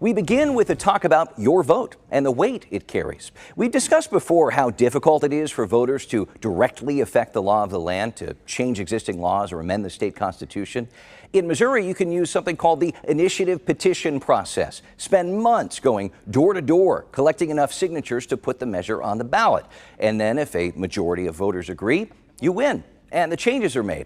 We begin with a talk about your vote and the weight it carries. We've discussed before how difficult it is for voters to directly affect the law of the land, to change existing laws or amend the state constitution. In Missouri, you can use something called the initiative petition process. Spend months going door to door, collecting enough signatures to put the measure on the ballot. And then if a majority of voters agree, you win and the changes are made.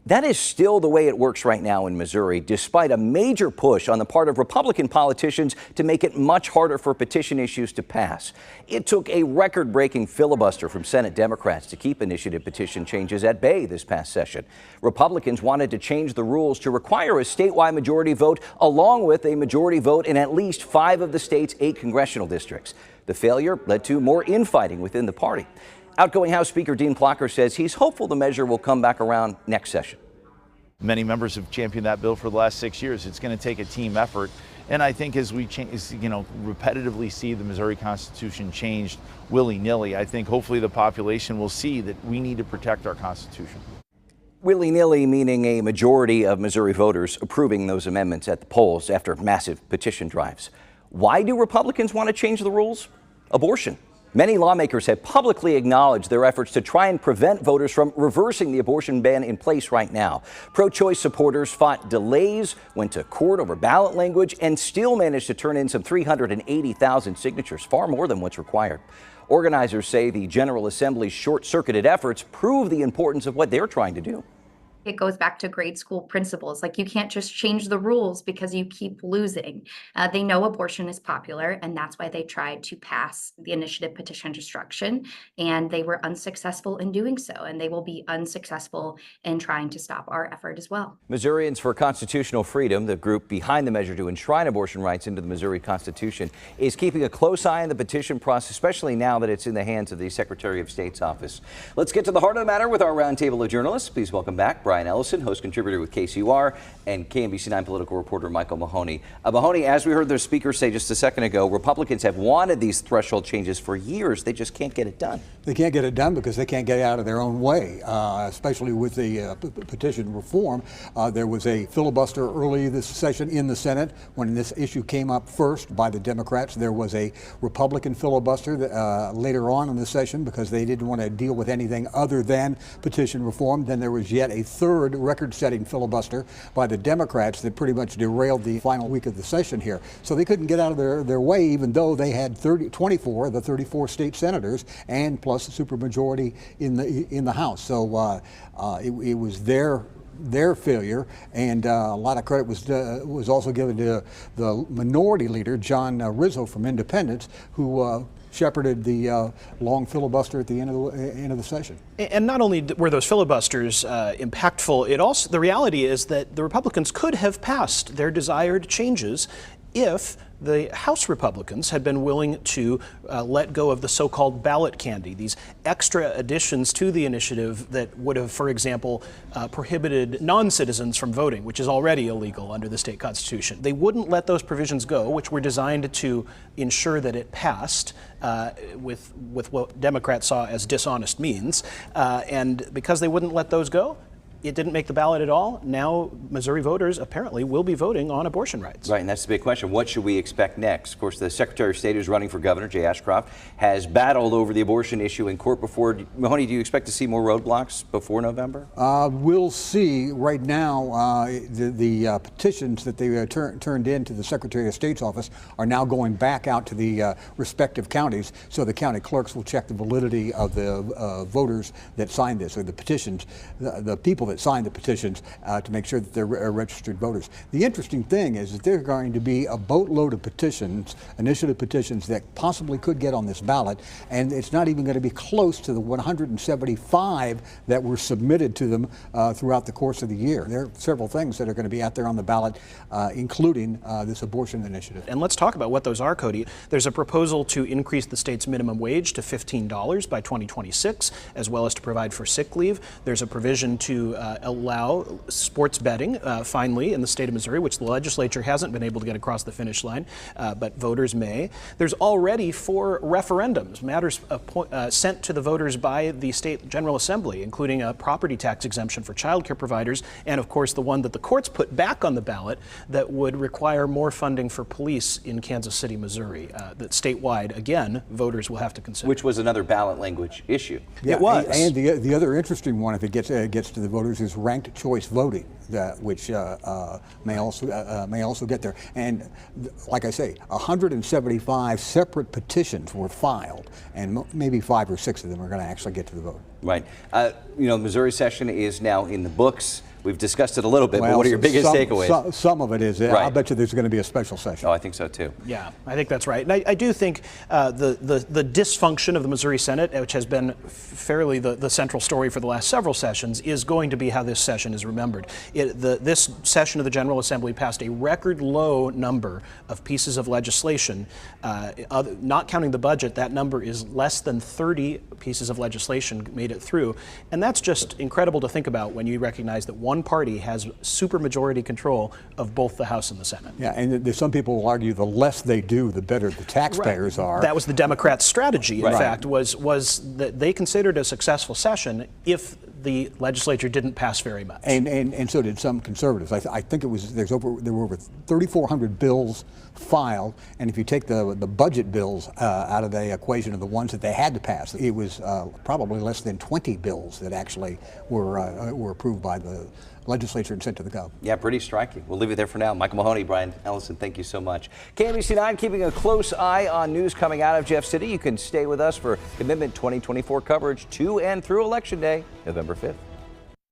That is still the way it works right now in Missouri, despite a major push on the part of Republican politicians to make it much harder for petition issues to pass. It took a record-breaking filibuster from Senate Democrats to keep initiative petition changes at bay this past session. Republicans wanted to change the rules to require a statewide majority vote along with a majority vote in at least 5 of the state's 8 congressional districts. The failure led to more infighting within the party. Outgoing House Speaker Dean Plocher says he's hopeful the measure will come back around next session. Many members have championed that bill for the last 6 years. It's going to take a team effort. And I think as we repetitively see the Missouri Constitution changed willy-nilly, I think hopefully the population will see that we need to protect our Constitution. Willy-nilly meaning a majority of Missouri voters approving those amendments at the polls after massive petition drives. Why do Republicans want to change the rules? Abortion. Many lawmakers have publicly acknowledged their efforts to try and prevent voters from reversing the abortion ban in place right now. Pro-choice supporters fought delays, went to court over ballot language, and still managed to turn in some 380,000 signatures, far more than what's required. Organizers say the General Assembly's short-circuited efforts prove the importance of what they're trying to do. It goes back to grade school principles. Like, you can't just change the rules because you keep losing. They know abortion is popular, and that's why they tried to pass the initiative petition destruction, and they were unsuccessful in doing so, and they will be unsuccessful in trying to stop our effort as well. Missourians for Constitutional Freedom, the group behind the measure to enshrine abortion rights into the Missouri Constitution, is keeping a close eye on the petition process, especially now that it's in the hands of the Secretary of State's office. Let's get to the heart of the matter with our roundtable of journalists. Please welcome back Brian Ellison, host contributor with KCUR, and KMBC9 political reporter Michael Mahoney. Mahoney, as we heard the speaker say just a second ago, Republicans have wanted these threshold changes for years. They just can't get it done. They can't get it done because they can't get out of their own way, especially with the petition reform. There was a filibuster early this session in the Senate when this issue came up first by the Democrats. There was a Republican filibuster later on in the session because they didn't want to deal with anything other than petition reform. Then there was yet a third record-setting filibuster by the Democrats that pretty much derailed the final week of the session here. So they couldn't get out of their way, even though they had 24 of the 34 state senators and plus a supermajority in the House. So it was their failure, and a lot of credit was also given to the minority leader, John Rizzo from Independence, who shepherded the long filibuster at the end of the session. And not only were those filibusters impactful, the reality is that the Republicans could have passed their desired changes if the House Republicans had been willing to let go of the so-called ballot candy, these extra additions to the initiative that would have, for example, prohibited non-citizens from voting, which is already illegal under the state constitution. They wouldn't let those provisions go, which were designed to ensure that it passed with what Democrats saw as dishonest means. And because they wouldn't let those go, it didn't make the ballot at all. Now Missouri voters apparently will be voting on abortion rights. Right, and that's the big question. What should we expect next? Of course, the Secretary of State who's running for governor, Jay Ashcroft, has battled over the abortion issue in court before. Mahoney, do you expect to see more roadblocks before November? We'll see. Right now, the petitions that they turned in to the Secretary of State's office are now going back out to the respective counties, so the county clerks will check the validity of the voters that signed this, or the petitions, the people that signed the petitions, to make sure that they're registered voters. The interesting thing is that there are going to be a boatload of petitions, initiative petitions, that possibly could get on this ballot, and it's not even going to be close to the 175 that were submitted to them throughout the course of the year. There are several things that are going to be out there on the ballot, including this abortion initiative. And let's talk about what those are, Cody. There's a proposal to increase the state's minimum wage to $15 by 2026, as well as to provide for sick leave. There's a provision to allow sports betting finally in the state of Missouri, which the legislature hasn't been able to get across the finish line, but voters may. There's already 4 referendums, matters sent to the voters by the state General Assembly, including a property tax exemption for child care providers, and of course the one that the courts put back on the ballot that would require more funding for police in Kansas City, Missouri, that statewide, again, voters will have to consider. Which was another ballot language issue. Yeah, It was. And the other interesting one, if it gets to the voters, is ranked choice voting, which may also get there. And like I say, 175 separate petitions were filed, and maybe 5 or 6 of them are going to actually get to the vote. Right. The Missouri session is now in the books. We've discussed it a little bit, but what are your biggest takeaways? Some of it is, Right. I'll bet you there's going to be a special session. Oh, I think so too. Yeah, I think that's right. And I do think the dysfunction of the Missouri Senate, which has been fairly the central story for the last several sessions, is going to be how this session is remembered. This session of the General Assembly passed a record low number of pieces of legislation. Not counting the budget, that number is less than 30 pieces of legislation made it through. And that's just incredible to think about when you recognize that one party has supermajority control of both the House and the Senate. Yeah, and there's some people will argue the less they do, the better the taxpayers are. That was the Democrats' strategy, in Right. fact, was that they considered a successful session if the legislature didn't pass very much. And so did some conservatives. I think there were over 3,400 bills filed, and if you take the budget bills out of the equation of the ones that they had to pass, it was probably less than 20 bills that actually were approved by the legislature and sent to the Gov. Yeah, pretty striking. We'll leave it there for now. Michael Mahoney, Brian Ellison, thank you so much. KMBC9 keeping a close eye on news coming out of Jeff City. You can stay with us for Commitment 2024 coverage to and through Election Day, November 5th.